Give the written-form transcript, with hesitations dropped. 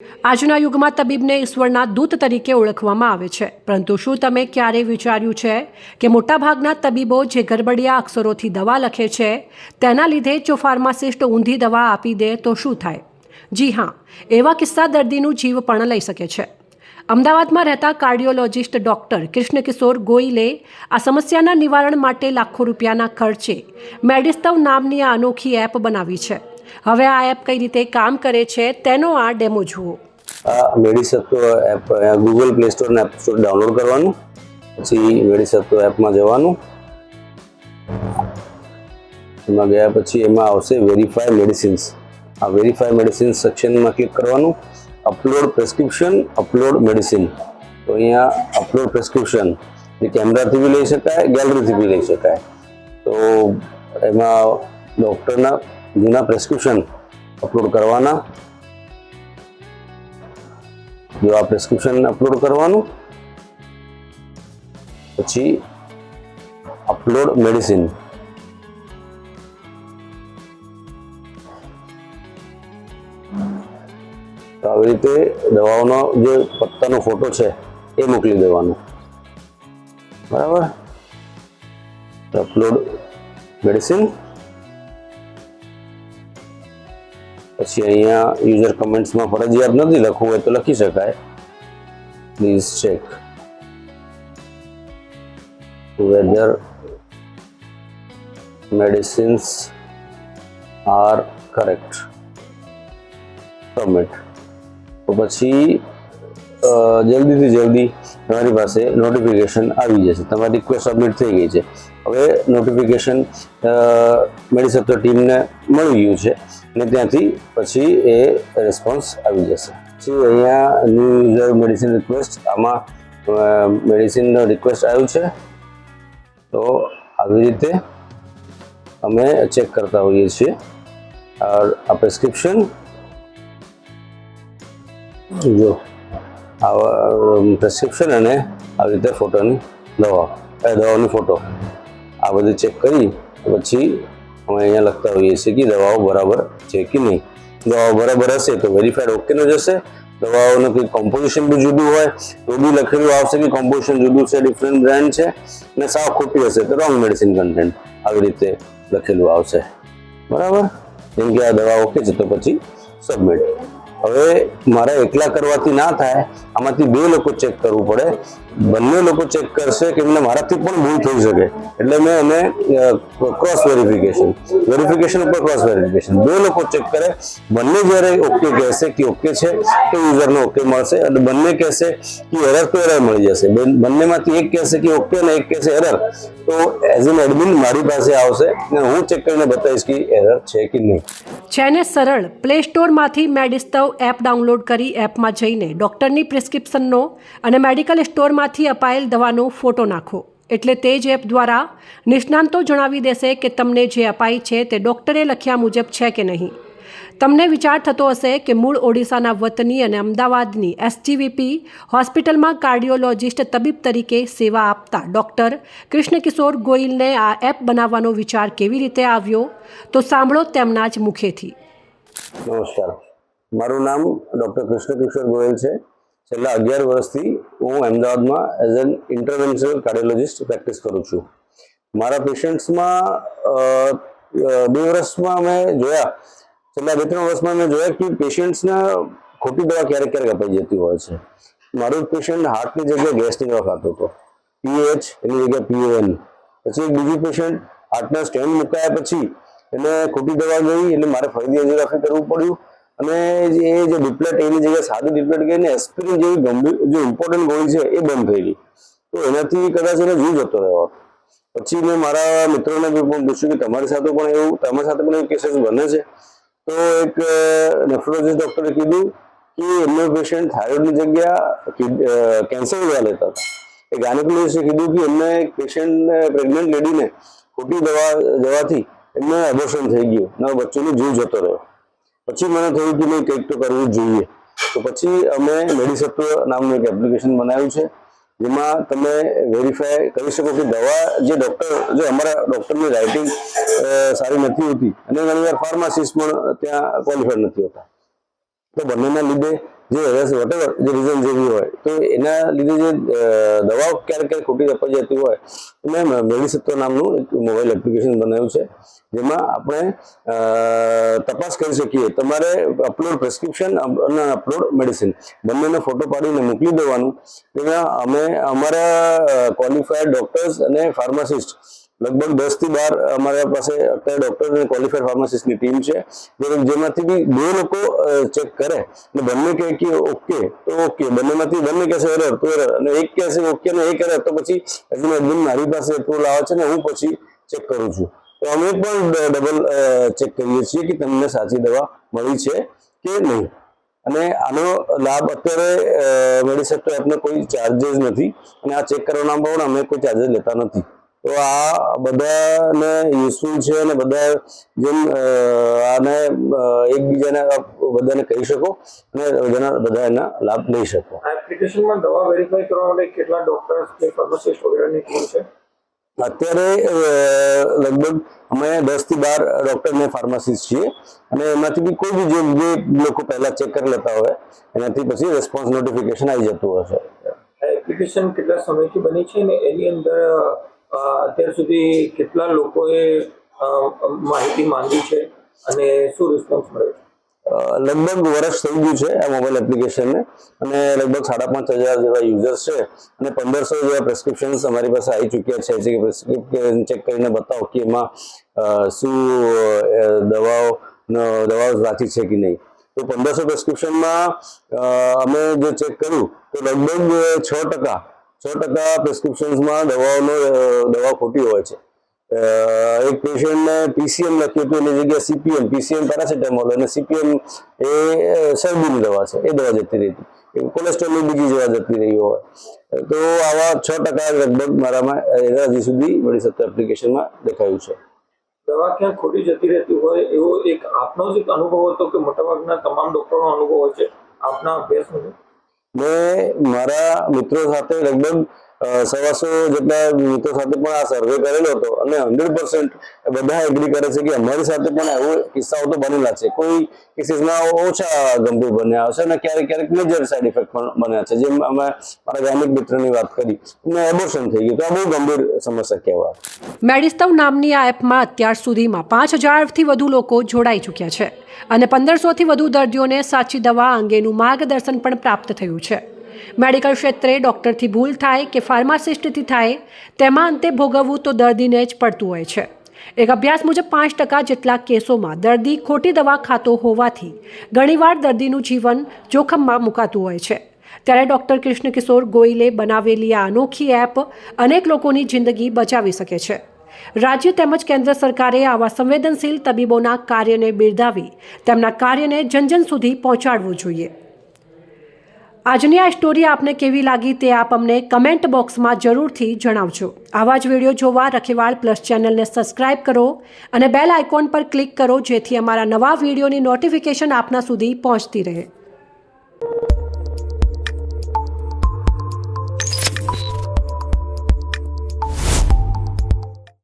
આજના યુગમાં તબીબને ઈશ્વરના દૂત તરીકે ઓળખવામાં આવે છે, પરંતુ શું તમે ક્યારેય વિચાર્યું છે કે મોટાભાગના તબીબો જે ગરબડિયા અક્ષરોથી દવા લખે છે તેના લીધે જો ફાર્માસિસ્ટ ઊંધી દવા આપી દે તો શું થાય? જી હા, એવા કિસ્સા દર્દીનું જીવ પણ લઈ શકે છે. અમદાવાદમાં રહેતા કાર્ડિયોલોજિસ્ટ ડૉક્ટર કૃષ્ણકિશોર ગોયલે આ સમસ્યાના નિવારણ માટે લાખો રૂપિયાના ખર્ચે મેડિસ્તવ નામની આ અનોખી એપ બનાવી છે. હવે આ એપ કઈ રીતે કામ કરે છે તેનો આ ડેમો જુઓ. આ મેડિસત્વ એપ ગૂગલ પ્લે સ્ટોર ને એપ સ્ટોર ડાઉનલોડ કરવાનું, પછી મેડિસત્વ એપમાં જવાનું. એમાં ગયા પછી એમાં આવશે વેરીફાઈ મેડિસિન્સ. આ વેરીફાઈ મેડિસિન્સ સેક્શનમાં ક્લિક કરવાનું. Upload prescription, upload medicine. તો અહીંયા અપલોડ પ્રેસ્ક્રિપ્શન એ કેમેરાથી બી લઈ શકાય, ગેલેરીથી બી લઈ શકાય. તો એમાં ડૉક્ટરના જૂના પ્રેસ્ક્રિપ્શન અપલોડ કરવાના. જો આ પ્રેસ્ક્રિપ્શન અપલોડ કરવાનું, પછી અપલોડ મેડિસિન. તો આવી રીતે દવાઓનો જે પત્તાનો ફોટો છે એ મોકલી દેવાનો. બરાબર. Upload medicine. પછી અહીંયા યુઝર કમેન્ટ્સમાં ફરજિયાત નથી લખવું હોય તો લખી શકાય. Please check whether medicines are correct. Submit. તો પછી જલ્દીથી જલ્દી તમારી પાસે નોટિફિકેશન આવી જશે. તમારી રિક્વેસ્ટ સબમિટ થઈ ગઈ છે. હવે નોટિફિકેશન મેડિસત્વ ટીમને મળી ગયું છે અને ત્યાંથી પછી એ રિસ્પોન્સ આવી જશે. પછી અહીંયા ન્યૂ યુઝર મેડિસિન રિક્વેસ્ટ, આમાં મેડિસિનનો રિક્વેસ્ટ આવ્યું છે. તો આવી રીતે અમે ચેક કરતા હોઈએ છીએ. આ પ્રેસ્ક્રિપ્શન જો પ્રેસ્ક્રિપ્શન અને આવી રીતે ફોટોની દવાઓની ફોટો આ બધું ચેક કરી પછી અમે અહીંયા લખતા હોઈએ છીએ કે દવાઓ બરાબર છે કે નહીં. દવાઓ બરાબર હશે તો વેરીફાઈડ ઓકેનો જશે. દવાઓનું કંઈ કોમ્પોઝિશન બી જુદું હોય તો બી લખેલું આવશે કે કોમ્પોઝિશન જુદું છે, ડિફરન્ટ બ્રાન્ડ છે. અને સાવ ખોટી હશે તો રોંગ મેડિસિન કન્ટેન્ટ આવી રીતે લખેલું આવશે. બરાબર. જેમ કે આ દવા ઓકે છે તો પછી સબમિટ. હવે મારે એકલા કરવાથી ના થાય, આમાંથી બે લોકો ચેક કરવું પડે. બંને લોકો ચેક કરશે કે એમને મારાથી પણ ભૂલ થઈ શકે, એટલે મેં એને ક્રોસ વેરિફિકેશન ઉપર ક્રોસ વેરિફિકેશન બે લોકો ચેક કરે. બંને જ્યારે ઓકે કહેશે કે ઓકે છે તો યુઝરને ઓકે મળશે, અને બંને કહેશે કે એરર તો એરર મળી જશે. બંનેમાંથી એક કહેશે કે ઓકે અને એક કહેશે એરર, તો એઝ એન એડમિન મારી પાસે આવશે અને હું ચેક કરીને બતાવીશ કે એરર છે કે નહીં. છે ને સરળ. પ્લે સ્ટોરમાંથી મેડિસ્તવ એપ ડાઉનલોડ કરી એપમાં જઈને ડૉક્ટરની પ્રિસ્ક્રિપ્શનનો અને મેડિકલ સ્ટોરમાંથી અપાયેલ દવાનો ફોટો નાખો, એટલે તે જ એપ દ્વારા નિષ્ણાંતો જણાવી દેશે કે તમને જે અપાઈ છે તે ડૉક્ટરે લખ્યા મુજબ છે કે નહીં. તમને વિચાર થતો હશે કે મૂળ ઓડિશાના વતની અને અમદાવાદની SGVP હોસ્પિટલમાં કાર્ડિયોલોજિસ્ટ તબીબ તરીકે સેવા આપતા ડૉક્ટર કૃષ્ણકિશોર ગોયલને આ એપ બનાવવાનો વિચાર કેવી રીતે આવ્યો, તો સાંભળો તેમના જ મુખેથી. નમસ્કાર, મારું નામ ડૉક્ટર કૃષ્ણકિશોર ગોયલ છે. છેલ્લા 11 વર્ષથી હું અમદાવાદમાં એઝ એન ઇન્ટરવેન્શનલ કાર્ડિયોલોજિસ્ટ પ્રેક્ટિસ કરું છું. મારા પેશન્ટ્સમાં 2 વર્ષમાં મેં જોયા, છેલ્લા 2-3 વર્ષમાં મેં જોયા કે પેશન્ટ્સને ખોટી દવા ક્યારેક ક્યારેક અપાઈ જતી હોય છે. મારું પેશન્ટ હાર્ટની જગ્યાએ ગેસની દવા ખાતો હતો, PAH એની જગ્યાએ PAN. પછી એક બીજું પેશન્ટ હાર્ટના સ્ટેન્ટ મુકાયા પછી એને ખોટી દવા ગઈ એટલે મારે ફરીથી એન્જિયોગ્રાફી કરવું પડ્યું. અને એ જે ડિપ્લેટ એની જગ્યાએ સાદી ડિપ્લેટ ગઈ ને એસ્પિરિન જેવી ગંભીર જે ઇમ્પોર્ટન્ટ ગોળી છે એ બંધ થઈ ગઈ. તો એનાથી કદાચ એને જીવ જતો રહ્યો. પછી મેં મારા મિત્રોને પણ પૂછ્યું કે તમારી સાથે પણ એવું કેસીસ બને છે? તો એક નેફ્રોલોજીસ્ટ ડૉક્ટરે કીધું કે એમનો પેશન્ટ થાઇરોઇડની જગ્યા કેન્સર દવા લેતા હતા. એક ગાયનેકોલોજીસ્ટે કીધું કે એમને એક પેશન્ટ પ્રેગ્નન્ટ લેડીને ખોટી દવાથી એમને એબોર્શન થઈ ગયું અને બચ્ચોનો જીવ જતો રહ્યો. પછી મને થયું કે નહીં કંઈક તો કરવું જ જોઈએ. તો પછી અમે મેડિસત્વ નામનું એક એપ્લિકેશન બનાવ્યું છે, જેમાં તમે વેરીફાઈ કરી શકો કે દવા જે અમારા ડૉક્ટરની રાઇટિંગ સારી નથી હોતી અને ઘણીવાર ફાર્માસિસ્ટ પણ ત્યાં ક્વોલિફાઈડ નથી હોતા. તો બંનેના લીધે જે વોટેવર જે રીઝન જે બી હોય તો એના લીધે જે દવાઓ ક્યારેક ક્યારેક ખોટી અપાઈ જતી હોય તો મેં મેડિસત્વ નામનું એક મોબાઈલ એપ્લિકેશન બનાવ્યું છે, જેમાં આપણે તપાસ કરી શકીએ. તમારે અપલોડ પ્રેસ્ક્રિપ્શન અને અપલોડ મેડિસિન બંનેનો ફોટો પાડીને મોકલી દેવાનું. તેમાં અમે અમારા ક્વોલિફાઈડ ડોક્ટર્સ અને ફાર્માસિસ્ટ લગભગ 10 થી 12 અમારા પાસે અત્યારે ડોક્ટર અને ક્વોલિફાઈડ ફાર્માસિસ્ટની ટીમ છે, જેમાંથી બી 2 લોકો ચેક કરે અને બંને કહે કે ઓકે તો ઓકે, બંનેમાંથી બંને કહેશે એરર તો એરર, અને એક કહેશે ઓકે ને એક એરર તો પછી હજુ મારી પાસે એપ્રુવલ આવે છે ને હું પછી ચેક કરું છું. તો અમે પણ ડબલ ચેક કરીએ છીએ કે તમને સાચી દવા મળી છે કે નહીં. અને આનો લાભ અત્યારે મેડિસેપ્ટો એપનો કોઈ ચાર્જિસ નથી અને આ ચેક કરવાના પણ અમે કોઈ ચાર્જિસ લેતા નથી. તો આ બધાને યુઝફુલ છે અને બધા જેમ આને એકબીજાને બધાને કહી શકો અને બધા એના લાભ લઈ શકો. આ એપ્લિકેશનમાં દવા વેરીફાઈ કરવા માટે કેટલા ડોક્ટર્સ કે ફાર્માસિસ્ટ વગેરેની ટીમ છે? અત્યારે લગભગ અમે 10 થી 12 ડોક્ટર ને ફાર્માસિસ્ટ છીએ અને એમાંથી બી કોઈ બી જે લોકો પહેલા ચેક કરી લેતા હોય એનાથી પછી રેસ્પોન્સ નોટિફિકેશન આવી જતું હશે. આ એપ્લિકેશન કેટલા સમયથી બની છે ને એની અંદર અત્યાર સુધી કેટલા લોકોએ માહિતી માંગી છે અને શું રિસ્પોન્સ મળ્યો છે? લગભગ વર્ષ થઈ ગયું છે આ મોબાઈલ એપ્લિકેશનને અને લગભગ 5,500 જેવા યુઝર્સ છે અને 1,500 જેવા પ્રેસ્ક્રિપ્શન્સ અમારી પાસે આવી ચૂક્યા છે કે પ્રેસ્ક્રિપ્શન ચેક કરીને બતાવો કે એમાં શું દવાઓ સાચી છે કે નહીં. તો 1,500 પ્રેસ્ક્રિપ્શનમાં અમે જે ચેક કર્યું તો લગભગ 6% પ્રેસ્ક્રિપ્શન્સમાં દવાઓ ખોટી હોય છે. એક પેશન્ટને પીસીએમ લખ્યું હતું એની જગ્યાએ સીપીએમ, પીસીએમ પેરાસિટામોલ અને સીપીએમ એ શરદીની દવા છે, એ દવા જતી રહી હતી, કોલેસ્ટ્રોલની બીજી દવા જતી રહી હોય. તો આવા 6% લગભગ મારામાં હજી સુધી મેડિસેપ્ટો એપ્લિકેશનમાં દેખાયું છે. દવા ક્યાં ખોટી જતી રહેતી હોય એવો એક આપનો જ એક અનુભવ હતો કે મોટાભાગના તમામ ડોક્ટરોનો અનુભવ હોય છે આપના અભ્યાસ મુજબ? મેં મારા મિત્રો સાથે લગભગ 125 જેટલા મિત્રો સાથે પણ આ સર્વે કરેલો હતો અને 100% બધા એગ્રી કરે છે કે અમારી સાથે પણ એવો કિસ્સાઓ તો બનેલા છે. કોઈ કેસીસમાં ઓછા ગંભીર બન્યા હશે અને ક્યારેક મેજર સાઇડ ઇફેક્ટ પણ બન્યા છે. જેમ અમે મારા ગાયનિક મિત્રની વાત કરી અને એબોર્શન થઈ ગયું, તો આ બહુ ગંભીર સમસ્યા કહેવાય. મેડિસ્તવ નામની આ એપમાં અત્યાર સુધીમાં 5,000થી વધુ લોકો જોડાઈ ચૂક્યા છે અને 1,500થી વધુ દર્દીઓને સાચી દવા અંગેનું માર્ગદર્શન પણ પ્રાપ્ત થયું છે. મેડિકલ ક્ષેત્રે ડૉક્ટરથી ભૂલ થાય કે ફાર્માસિસ્ટથી થાય, તેમાં અંતે ભોગવવું તો દર્દીને જ પડતું હોય છે. એક અભ્યાસ મુજબ 5% જેટલા કેસોમાં દર્દી ખોટી દવા ખાતો હોવાથી ઘણીવાર દર્દીનું જીવન જોખમમાં મુકાતું હોય છે. ત્યારે ડૉક્ટર કૃષ્ણકિશોર ગોયલે બનાવેલી આ અનોખી એપ અનેક લોકોની જિંદગી બચાવી શકે છે. રાજ્ય તેમજ કેન્દ્ર સરકારે આવા સંવેદનશીલ તબીબોના કાર્યને બિરદાવી તેમના કાર્યને જન સુધી પહોંચાડવું જોઈએ. આજની આ સ્ટોરી આપને કેવી લાગી તે આપ અમને કમેન્ટ બોક્સમાં જરૂરથી જણાવજો. આવા જ વિડીયો જોવા રખેવાળ પ્લસ ચેનલને સબસ્ક્રાઇબ કરો અને બેલ આઇકોન પર ક્લિક કરો, જેથી અમારા નવા વિડીયોની નોટિફિકેશન આપના સુધી પહોંચતી રહે.